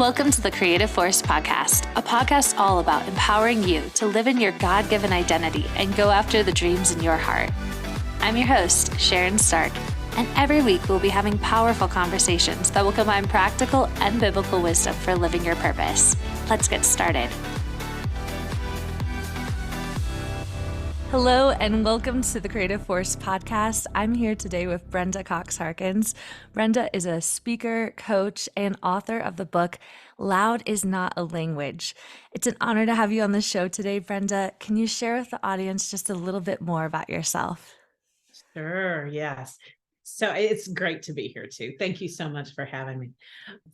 Welcome to the Creative Force Podcast, a podcast all about empowering you to live in your God-given identity and go after the dreams in your heart. I'm your host, Sharon Stark, and every week we'll be having powerful conversations that will combine practical and biblical wisdom for living your purpose. Let's get started. Hello and welcome to the Creative Force Podcast. I'm here today with Brenda Harkins. Brenda is a speaker, coach, and author of the book, Loud is Not a Language. It's an honor to have you on the show today, Brenda. Can you share with the audience just a little bit more about yourself? Sure, yes. So it's great to be here too. Thank you so much for having me.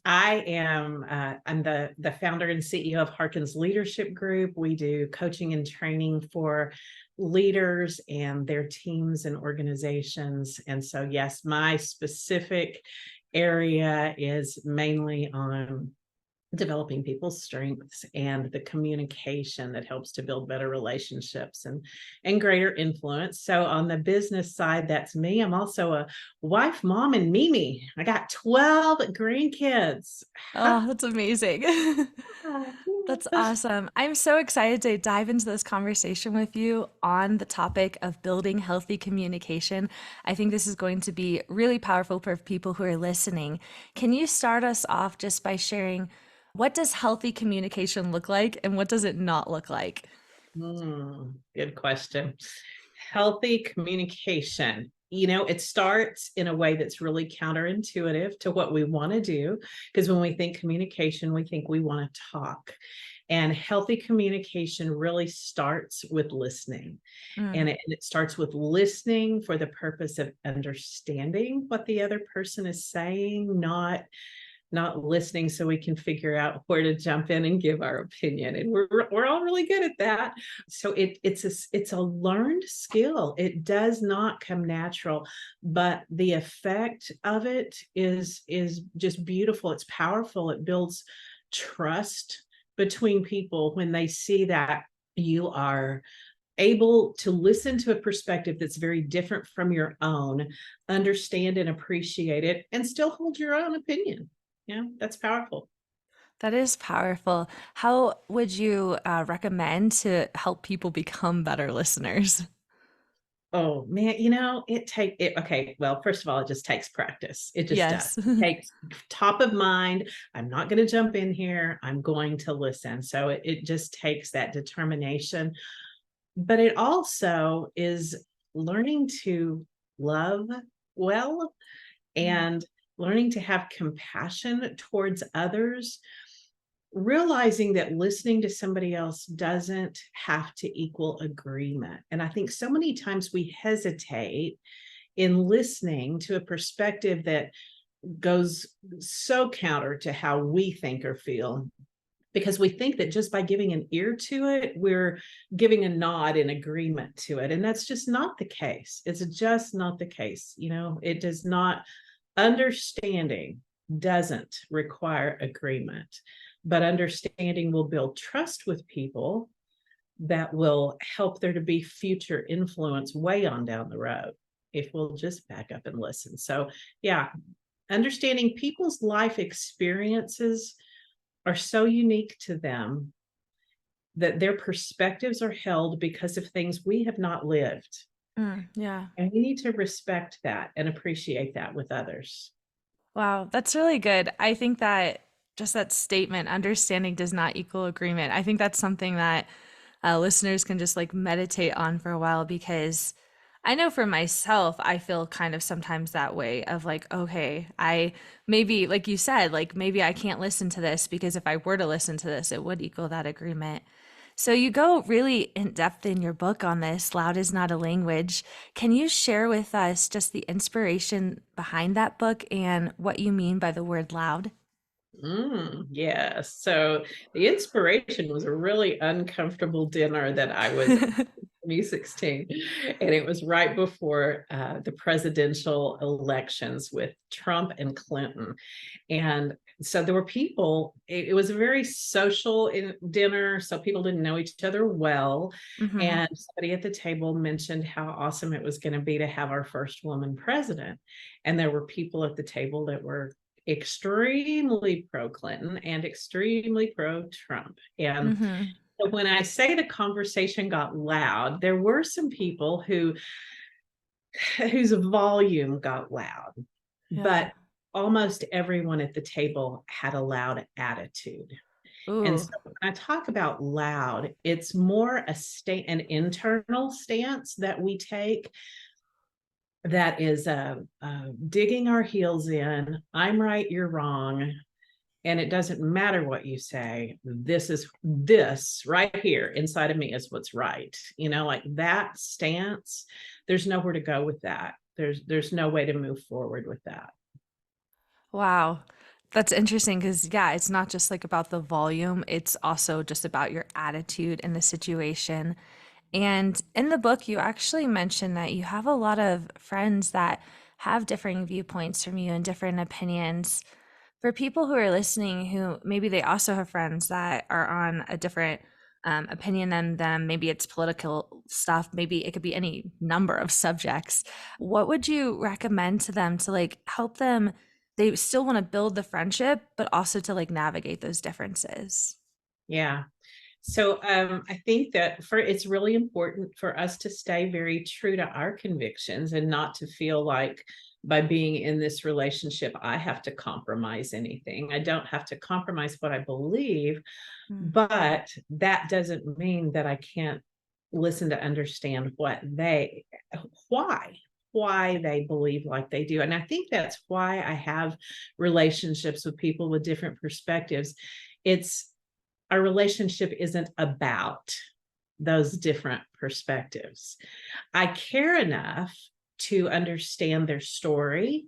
I'm the founder and CEO of Harkins Leadership Group. We do coaching and training for leaders and their teams and organizations. And so, yes, my specific area is mainly on developing people's strengths and the communication that helps to build better relationships and greater influence. So on the business side, that's me. I'm also a wife, mom, and Mimi. I got 12 grandkids. Oh, that's amazing. That's awesome. I'm so excited to dive into this conversation with you on the topic of building healthy communication. I think this is going to be really powerful for people who are listening. Can you start us off just by sharing what does healthy communication look like and what does it not look like? Good question. Healthy communication. It starts in a way that's really counterintuitive to what we want to do, because when we think communication, we think we want to talk. And healthy communication really starts with listening. And it starts with listening for the purpose of understanding what the other person is saying, not listening so we can figure out where to jump in and give our opinion. And we're all really good at that. So it's a learned skill. It does not come natural, but the effect of it is just beautiful. It's powerful. It builds trust between people when they see that you are able to listen to a perspective that's very different from your own, understand and appreciate it, and still hold your own opinion. Yeah, that's powerful. That is powerful. How would you recommend to help people become better listeners? Oh man, okay. Well, first of all, it just takes practice. It just does. Yes. It takes top of mind. I'm not going to jump in here. I'm going to listen. So it just takes that determination. But it also is learning to love well and learning to have compassion towards others, realizing that listening to somebody else doesn't have to equal agreement. And I think so many times we hesitate in listening to a perspective that goes so counter to how we think or feel, because we think that just by giving an ear to it, we're giving a nod in agreement to it. And that's just not the case. It's just not the case. It does not. Understanding doesn't require agreement, but understanding will build trust with people that will help there to be future influence way on down the road if we'll just back up and listen. So, yeah, understanding people's life experiences are so unique to them that their perspectives are held because of things we have not lived. Yeah. And we need to respect that and appreciate that with others. Wow, that's really good. I think that just that statement, understanding does not equal agreement. I think that's something that listeners can just like meditate on for a while, because I know for myself, I feel kind of sometimes that way of like, okay, I maybe, like you said, like maybe I can't listen to this because if I were to listen to this, it would equal that agreement. So you go really in depth in your book on this, Loud is Not a Language. Can you share with us just the inspiration behind that book and what you mean by the word loud? Yeah. So the inspiration was a really uncomfortable dinner that I was 2016, and it was right before the presidential elections with Trump and Clinton. And so there were people, it was a very social dinner, so people didn't know each other well. Mm-hmm. And somebody at the table mentioned how awesome it was going to be to have our first woman president. And there were people at the table that were extremely pro Clinton and extremely pro Trump. And Mm-hmm. so when I say the conversation got loud, there were some people whose volume got loud, Yeah. but almost everyone at the table had a loud attitude. And so Ooh. when I talk about loud, it's more an internal stance that we take that is digging our heels in. I'm right, you're wrong. And it doesn't matter what you say. This right here inside of me is what's right. Like that stance, there's nowhere to go with that. There's no way to move forward with that. Wow. That's interesting because, yeah, it's not just like about the volume, it's also just about your attitude in the situation. And in the book, you actually mentioned that you have a lot of friends that have differing viewpoints from you and different opinions. For people who are listening, who maybe they also have friends that are on a different opinion than them, maybe it's political stuff, maybe it could be any number of subjects. What would you recommend to them to like help them? They still want to build the friendship, but also to like navigate those differences. Yeah. So I think that it's really important for us to stay very true to our convictions and not to feel like by being in this relationship, I have to compromise anything. I don't have to compromise what I believe, Mm. but that doesn't mean that I can't listen to understand why why they believe like they do. And I think that's why I have relationships with people with different perspectives. It's Our relationship isn't about those different perspectives. I care enough to understand their story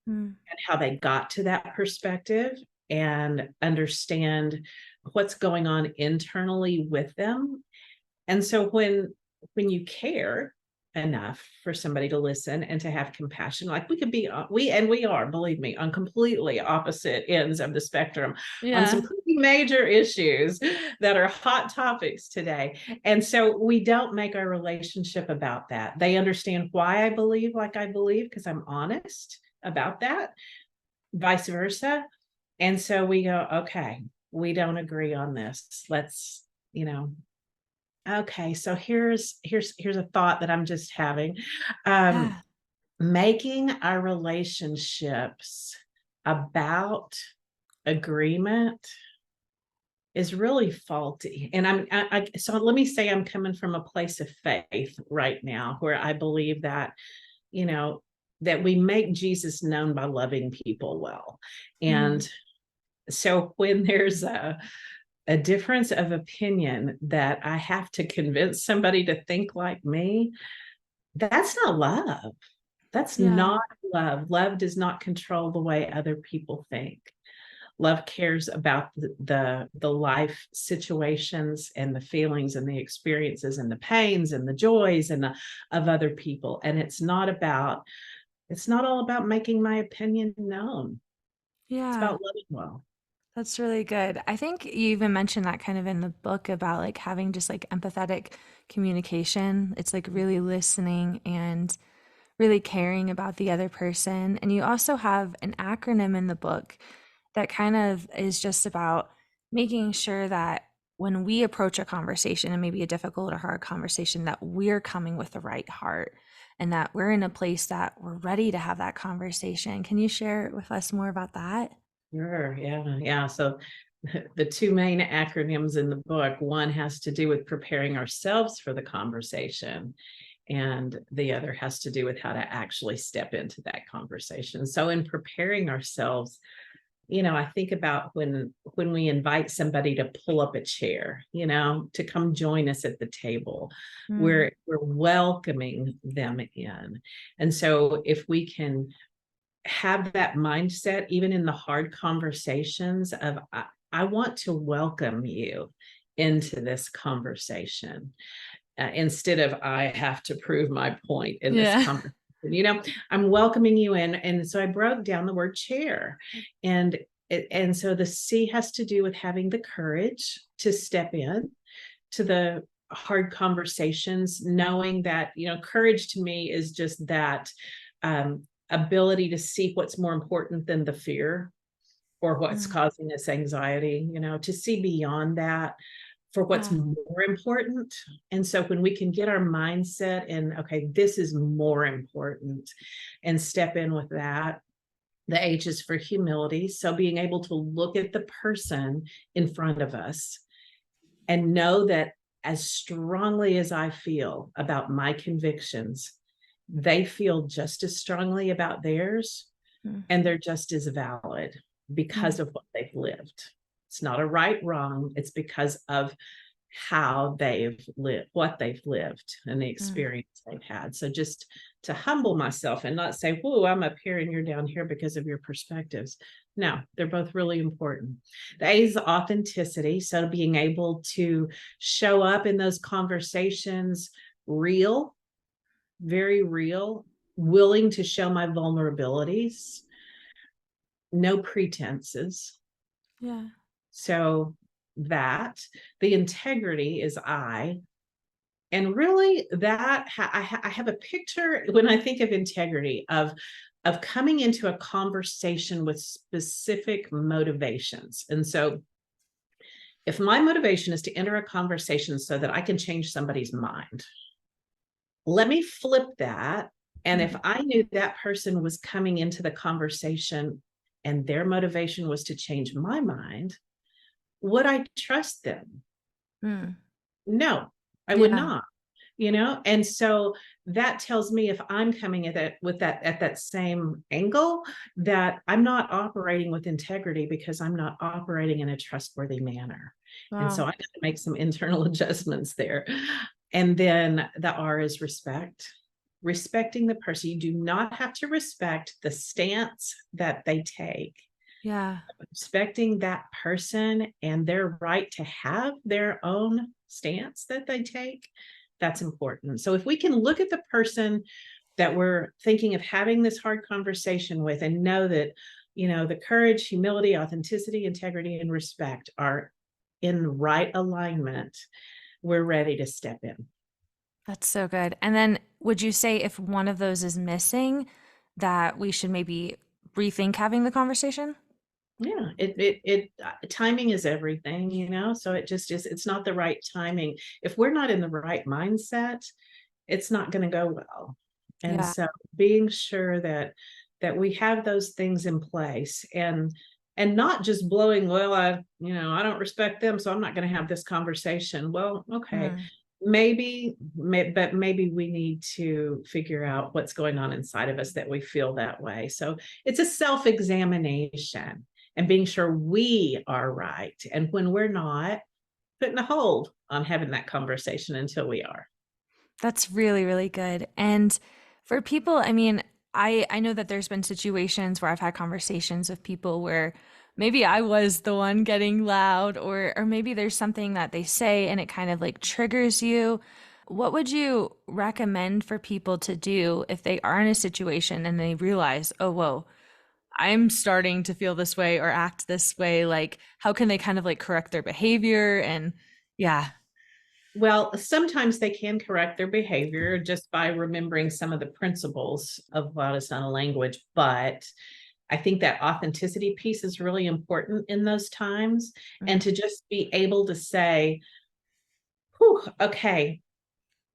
Mm. and how they got to that perspective and understand what's going on internally with them. And so when you care enough for somebody to listen and to have compassion, like we are, believe me, on completely opposite ends of the spectrum on some Yeah. pretty major issues that are hot topics today. And so we don't make our relationship about that. They understand why I believe like I believe because I'm honest about that, vice versa. And so we go, okay, we don't agree on this. Let's, you know, okay, so here's a thought that I'm just having. Um, Yeah. Making our relationships about agreement is really faulty. And so let me say I'm coming from a place of faith right now where I believe that, you know, that we make Jesus known by loving people well. Mm. And so when there's a difference of opinion that I have to convince somebody to think like me, that's not love. That's Yeah. not love. Love does not control the way other people think. Love cares about the life situations and the feelings and the experiences and the pains and the joys of other people. And it's not all about making my opinion known. It's Yeah. about loving well. That's really good. I think you even mentioned that kind of in the book about like having just like empathetic communication. It's like really listening and really caring about the other person. And you also have an acronym in the book that kind of is just about making sure that when we approach a conversation and maybe a difficult or hard conversation, that we're coming with the right heart and that we're in a place that we're ready to have that conversation. Can you share with us more about that? Sure. Yeah. Yeah. So the two main acronyms in the book, one has to do with preparing ourselves for the conversation, and the other has to do with how to actually step into that conversation. So in preparing ourselves, I think about when we invite somebody to pull up a chair, to come join us at the table, Mm. we're welcoming them in. And so if we can have that mindset, even in the hard conversations of, I want to welcome you into this conversation, instead of I have to prove my point in this Yeah. conversation. I'm welcoming you in. And so I broke down the word chair. And and so the C has to do with having the courage to step in to the hard conversations, knowing that, courage to me is just that ability to see what's more important than the fear. or what's Mm. causing us anxiety, to see beyond that for what's Yeah. more important. And so when we can get our mindset in, okay, this is more important, and step in with that. The H is for humility. So being able to look at the person in front of us and know that as strongly as I feel about my convictions, they feel just as strongly about theirs, Mm. and they're just as valid because Mm. of what they've lived. It's not a right, wrong. It's because of how they've lived, what they've lived, and the Mm. experience they've had. So just to humble myself and not say, whoa, I'm up here and you're down here because of your perspectives. No, they're both really important. The A is authenticity. So being able to show up in those conversations real, very real, willing to show my vulnerabilities, no pretenses. Yeah. So that the integrity is I. And really, that I have a picture when I think of integrity of coming into a conversation with specific motivations. And so, if my motivation is to enter a conversation so that I can change somebody's mind, let me flip that. And if Mm. I knew that person was coming into the conversation and their motivation was to change my mind, would I trust them? Mm. No, I would Yeah. not. And so that tells me, if I'm coming at that with that at that same angle, that I'm not operating with integrity because I'm not operating in a trustworthy manner. And so Wow. I got to make some internal adjustments there. And then the R is respect. Respecting the person. You do not have to respect the stance that they take. Yeah. Respecting that person and their right to have their own stance that they take, that's important. So if we can look at the person that we're thinking of having this hard conversation with and know that, the courage, humility, authenticity, integrity, and respect are in right alignment, we're ready to step in. That's so good. And then would you say if one of those is missing, that we should maybe rethink having the conversation? Yeah, timing is everything, so it just is, it's not the right timing. If we're not in the right mindset, it's not going to go well. And Yeah. so being sure that we have those things in place, and not just blowing, well, I don't respect them, so I'm not going to have this conversation. Well, okay, Mm. but maybe we need to figure out what's going on inside of us that we feel that way. So it's a self-examination and being sure we are right. And when we're not, putting a hold on having that conversation until we are. That's really, really good. And for people, I mean, I know that there's been situations where I've had conversations with people where maybe I was the one getting loud, or maybe there's something that they say and it kind of like triggers you. What would you recommend for people to do if they are in a situation and they realize, oh, whoa, I'm starting to feel this way or act this way? Like, how can they kind of like correct their behavior? And yeah. Well, sometimes they can correct their behavior just by remembering some of the principles of loud is not a language. But I think that authenticity piece is really important in those times. And Mm. to just be able to say, whew, okay,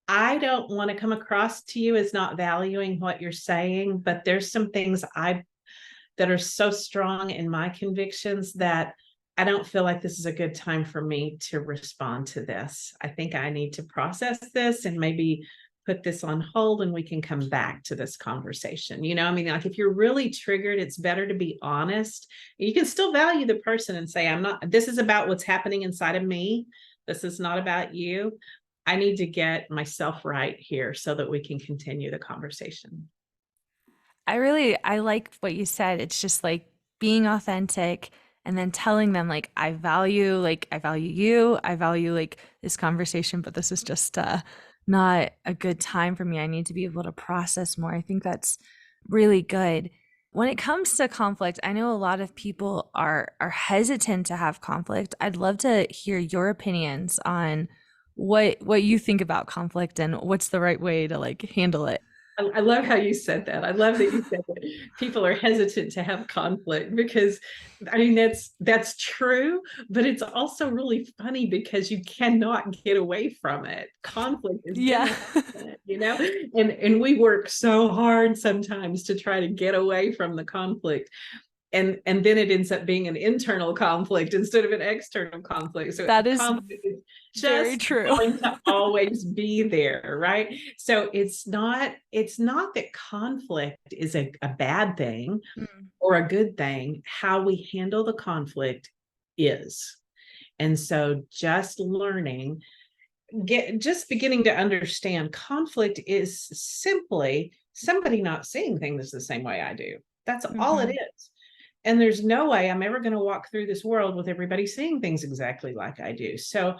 I don't want to come across to you as not valuing what you're saying, but there's some things that are so strong in my convictions that I don't feel like this is a good time for me to respond to this. I think I need to process this and maybe put this on hold, and we can come back to this conversation. I mean, like, if you're really triggered, it's better to be honest. You can still value the person and say, this is about what's happening inside of me. This is not about you. I need to get myself right here so that we can continue the conversation. I like what you said. It's just like being authentic and then telling them like I value you, I value like this conversation, but this is just not a good time for me. I need to be able to process more. I think that's really good. When it comes to conflict, I know a lot of people are hesitant to have conflict. I'd love to hear your opinions on what you think about conflict and what's the right way to like handle it. I love how you said that. I love that you said that people are hesitant to have conflict because I mean that's true, but it's also really funny because you cannot get away from it. Conflict is Yeah. gonna happen, you know? And we work so hard sometimes to try to get away from the conflict. And then it ends up being an internal conflict instead of an external conflict. So That is conflict is very just true. going to always be there, right? So it's not that conflict is a bad thing Mm. or a good thing. How we handle the conflict is. And so just learning, just beginning to understand conflict is simply somebody not seeing things the same way I do. That's all it Mhm. is. And there's no way I'm ever going to walk through this world with everybody seeing things exactly like I do. So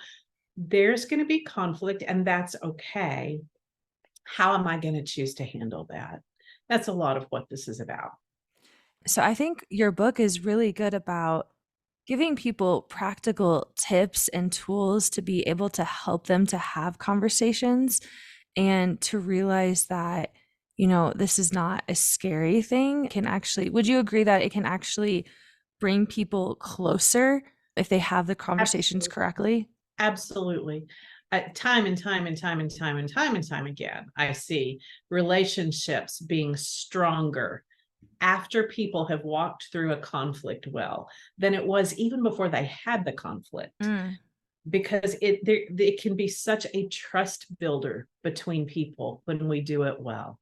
there's going to be conflict, and that's okay. How am I going to choose to handle that? That's a lot of what this is about. So I think your book is really good about giving people practical tips and tools to be able to help them to have conversations and to realize that, this is not a scary thing. It can actually, would you agree that it can actually bring people closer if they have the conversations Absolutely. correctly? Absolutely. Time and time and time and time and time and time again, I see relationships being stronger after people have walked through a conflict well than it was even before they had the conflict, Mm. because it can be such a trust builder between people when we do it well.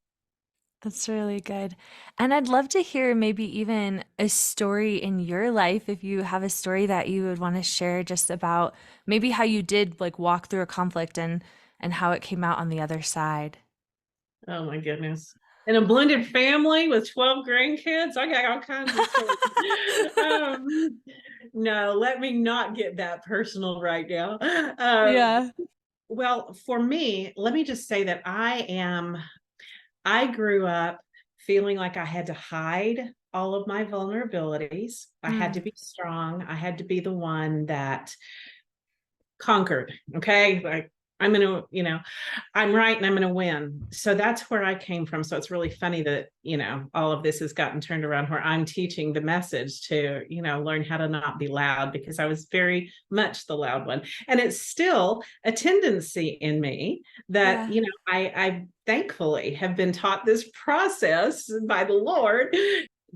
That's really good. And I'd love to hear maybe even a story in your life, if you have a story that you would want to share just about maybe how you did like walk through a conflict and how it came out on the other side. Oh my goodness. In a blended family with 12 grandkids, I got all kinds of stories. um, no, let me not get that personal right now. Yeah. Well, for me, let me just say that I grew up feeling like I had to hide all of my vulnerabilities. I had to Mm. be strong. I had to be the one that conquered. Okay. Like I'm going to, I'm right and I'm going to win. So that's where I came from. So it's really funny that, all of this has gotten turned around where I'm teaching the message to, learn how to not be loud, because I was very much the loud one. And it's still a tendency in me that, Yeah. I thankfully have been taught this process by the Lord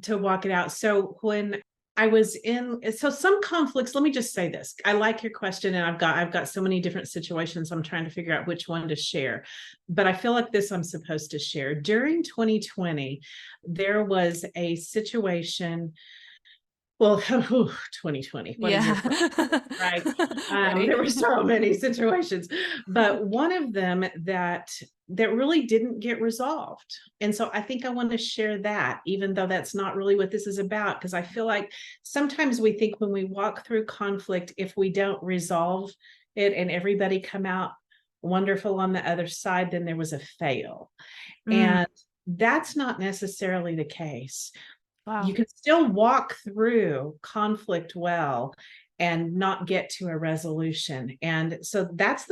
to walk it out. So when I was in, so some conflicts, let me just say this. I like your question, and I've got so many different situations. I'm trying to figure out which one to share. But I feel like this I'm supposed to share. During 2020, there was a situation. Well, 2020, what a Yeah. year, right? Right. There were so many situations, but one of them that really didn't get resolved. And so I think I want to share that, even though that's not really what this is about, because I feel like sometimes we think when we walk through conflict, if we don't resolve it and everybody come out wonderful on the other side, then there was a fail. Mm. And that's not necessarily the case. You Wow. can still walk through conflict well and not get to a resolution. And so that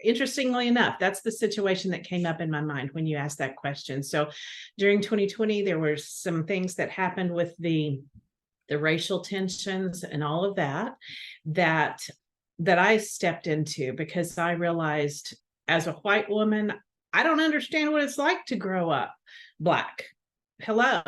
interestingly enough, that's the situation that came up in my mind when you asked that question. So during 2020, there were some things that happened with the racial tensions and all of that that I stepped into, because I realized, as a white woman, I don't understand what it's like to grow up Black. Hello,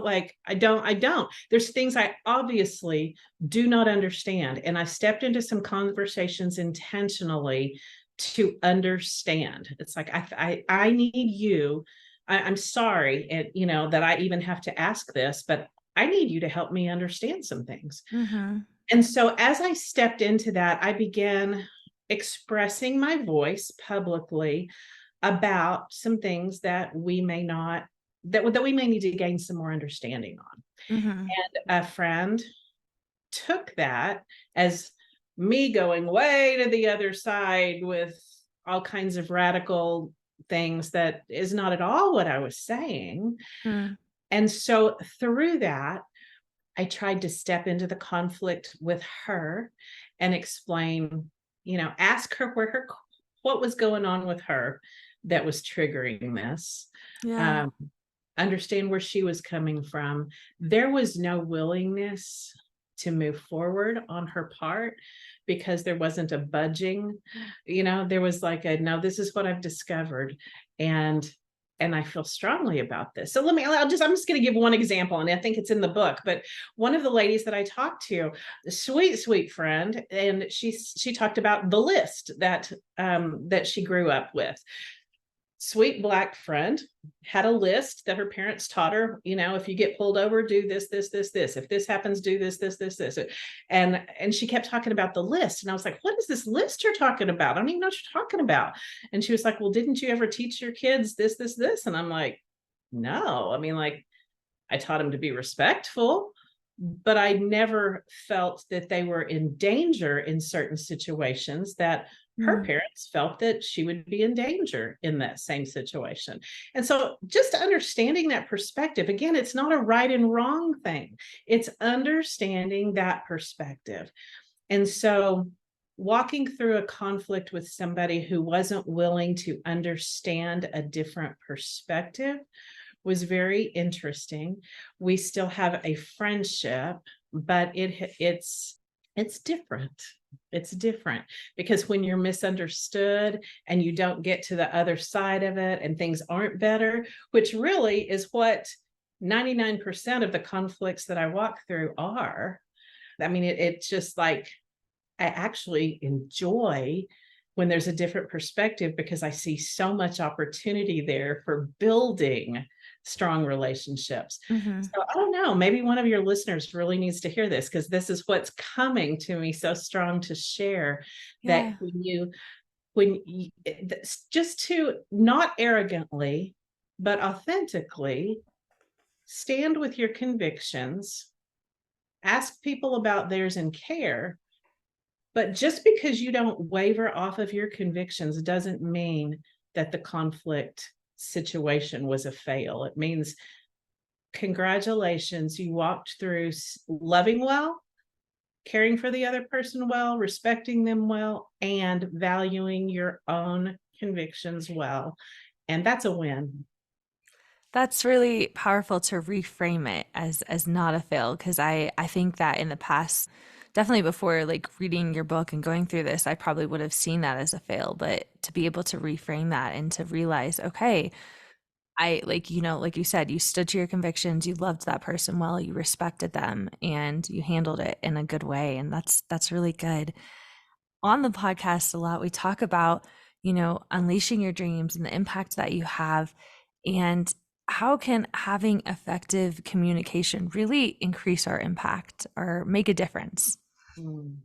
like I don't. There's things I obviously do not understand. And I stepped into some conversations intentionally to understand. It's like I need you. I'm sorry, and that I even have to ask this, but I need you to help me understand some things. Mm-hmm. And so as I stepped into that, I began expressing my voice publicly about some things that we may not that we may need to gain some more understanding on. Mm-hmm. And a friend took that as me going way to the other side with all kinds of radical things that is not at all what I was saying. Mm. And so through that, I tried to step into the conflict with her and explain, ask her what was going on with her, that was triggering this. Yeah. Um, understand where she was coming from. There was no willingness to move forward on her part because there wasn't a budging. There was like a no, this is what I've discovered. And I feel strongly about this. So I'm just going to give one example, and I think it's in the book. But one of the ladies that I talked to, a sweet, sweet friend, and she talked about the list that she grew up with. Sweet Black friend had a list that her parents taught her, if you get pulled over, do this. If this happens, do this. And she kept talking about the list. And I was like, what is this list you're talking about? I don't even know what you're talking about. And she was like, well, didn't you ever teach your kids this? And I'm like, no. I mean, like, I taught them to be respectful, but I never felt that they were in danger in certain situations that her Mm. parents felt that she would be in danger in that same situation. And so just understanding that perspective, again, it's not a right and wrong thing. It's understanding that perspective. And so walking through a conflict with somebody who wasn't willing to understand a different perspective was very interesting. We still have a friendship, but it's different. It's different because when you're misunderstood and you don't get to the other side of it and things aren't better, which really is what 99% of the conflicts that I walk through are. I mean, it's just like I actually enjoy when there's a different perspective because I see so much opportunity there for building strong relationships. Hmm. So I don't know, maybe one of your listeners really needs to hear this because this is what's coming to me so strong to share that Yeah. when you just to not arrogantly, but authentically stand with your convictions, ask people about theirs and care. But just because you don't waver off of your convictions doesn't mean that the conflict situation was a fail. It means congratulations, you walked through loving well, caring for the other person well, respecting them well, and valuing your own convictions well. And that's a win. That's really powerful to reframe it as not a fail, because I think that in the past, definitely before like reading your book and going through this, I probably would have seen that as a fail, but to be able to reframe that and to realize, okay, I like, like you said, you stood to your convictions, you loved that person well, you respected them, and you handled it in a good way, and that's really good. On the podcast a lot, we talk about, unleashing your dreams and the impact that you have. And how can having effective communication really increase our impact or make a difference? Mm.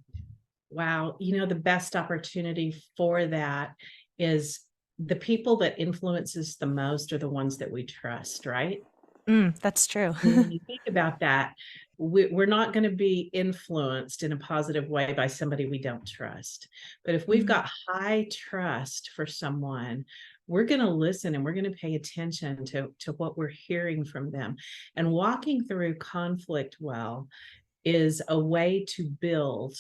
Wow. The best opportunity for that is the people that influences the most are the ones that we trust, right? That's true. When you think about that, we're not going to be influenced in a positive way by somebody we don't trust. But if we've Mm. got high trust for someone, we're going to listen and we're going to pay attention to what we're hearing from them. And walking through conflict well is a way to build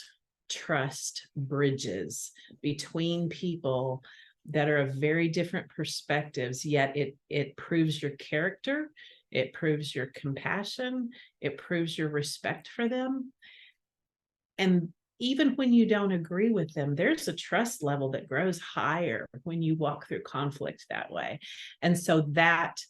trust bridges between people that are of very different perspectives, yet it proves your character, it proves your compassion, it proves your respect for them. And even when you don't agree with them, there's a trust level that grows higher when you walk through conflict that way. And so that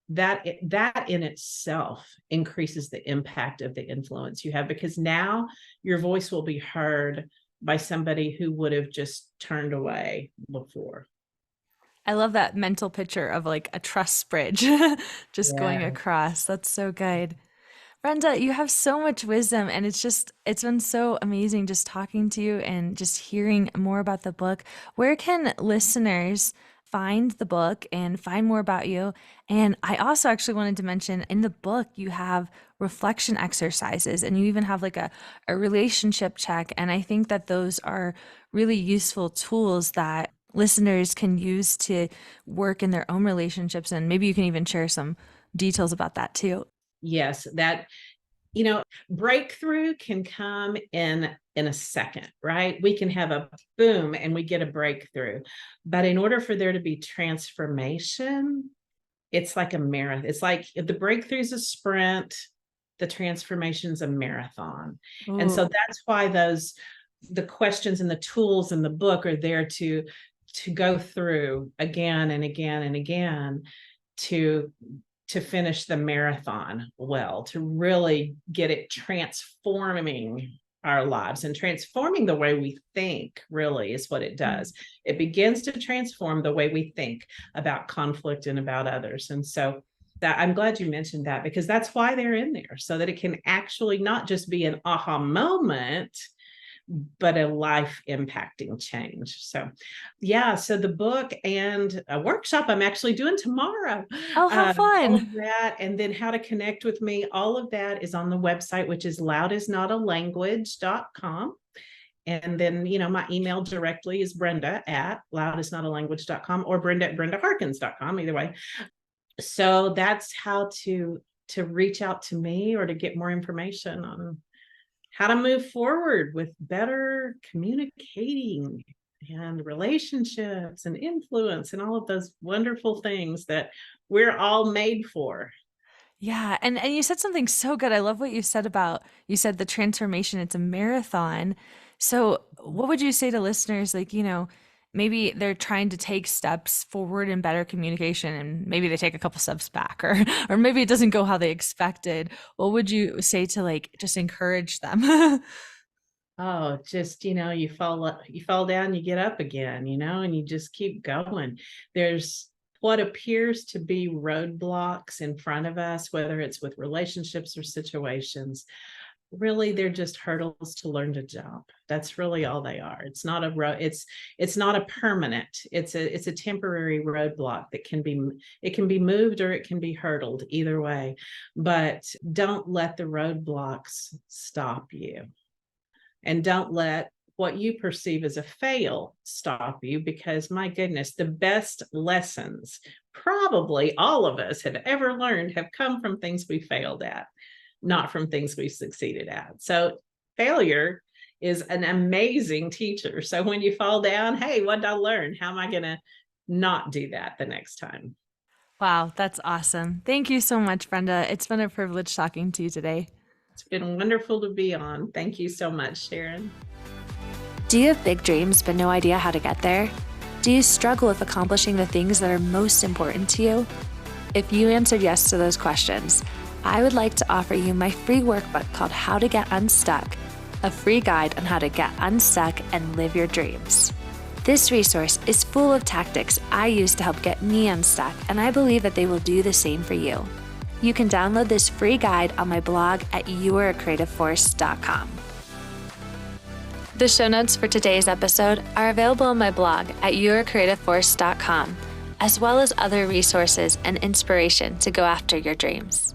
in itself increases the impact of the influence you have, because now your voice will be heard by somebody who would have just turned away before. I love that mental picture of like a trust bridge just going Yeah. across. That's so good. Brenda, you have so much wisdom, and it's been so amazing just talking to you and just hearing more about the book. Where can listeners find the book and find more about you? And I also actually wanted to mention in the book, you have reflection exercises and you even have like a relationship check. And I think that those are really useful tools that listeners can use to work in their own relationships. And maybe you can even share some details about that too. Yes, that breakthrough can come in in a second, right? We can have a boom and we get a breakthrough. But in order for there to be transformation, it's like a marathon. It's like if the breakthrough's a sprint, the transformation's a marathon. And so Ooh. that's why the questions and the tools in the book are there to go through again and again and again to finish the marathon well, to really get it transforming our lives and transforming the way we think, really is what it does. It begins to transform the way we think about conflict and about others. And so that, I'm glad you mentioned that, because that's why they're in there, so that it can actually not just be an aha moment, but a life impacting change. So yeah, so the book and a workshop I'm actually doing tomorrow, Oh, how all of fun. that, and then how to connect with me, all of that is on the website, which is loudisnotalanguage.com. And then, my email directly is Brenda at loudisnotalanguage.com, or Brenda at BrendaHarkins.com, either way. So that's how to reach out to me or to get more information on how to move forward with better communicating and relationships and influence and all of those wonderful things that we're all made for. Yeah, and you said something so good. I love what you said about you said the transformation, it's a marathon. So, what would you say to listeners like, maybe they're trying to take steps forward in better communication and maybe they take a couple steps back or or maybe it doesn't go how they expected. What would you say to like just encourage them? Oh, just, you fall down, you get up again, and you just keep going. There's what appears to be roadblocks in front of us, whether it's with relationships or situations. Really, they're just hurdles to learn to jump. That's really all they are. It's not a road, it's not a permanent, it's a temporary roadblock that it can be moved or it can be hurdled, either way. But don't let the roadblocks stop you. And don't let what you perceive as a fail stop you, because my goodness, the best lessons probably all of us have ever learned have come from things we failed at, not from things we succeeded at. So failure is an amazing teacher. So when you fall down, hey, what did I learn? How am I going to not do that the next time? Wow, that's awesome. Thank you so much, Brenda. It's been a privilege talking to you today. It's been wonderful to be on. Thank you so much, Sharon. Do you have big dreams but no idea how to get there? Do you struggle with accomplishing the things that are most important to you? If you answered yes to those questions, I would like to offer you my free workbook called How to Get Unstuck, a free guide on how to get unstuck and live your dreams. This resource is full of tactics I use to help get me unstuck, and I believe that they will do the same for you. You can download this free guide on my blog at youarecreativeforce.com. The show notes for today's episode are available on my blog at youarecreativeforce.com, as well as other resources and inspiration to go after your dreams.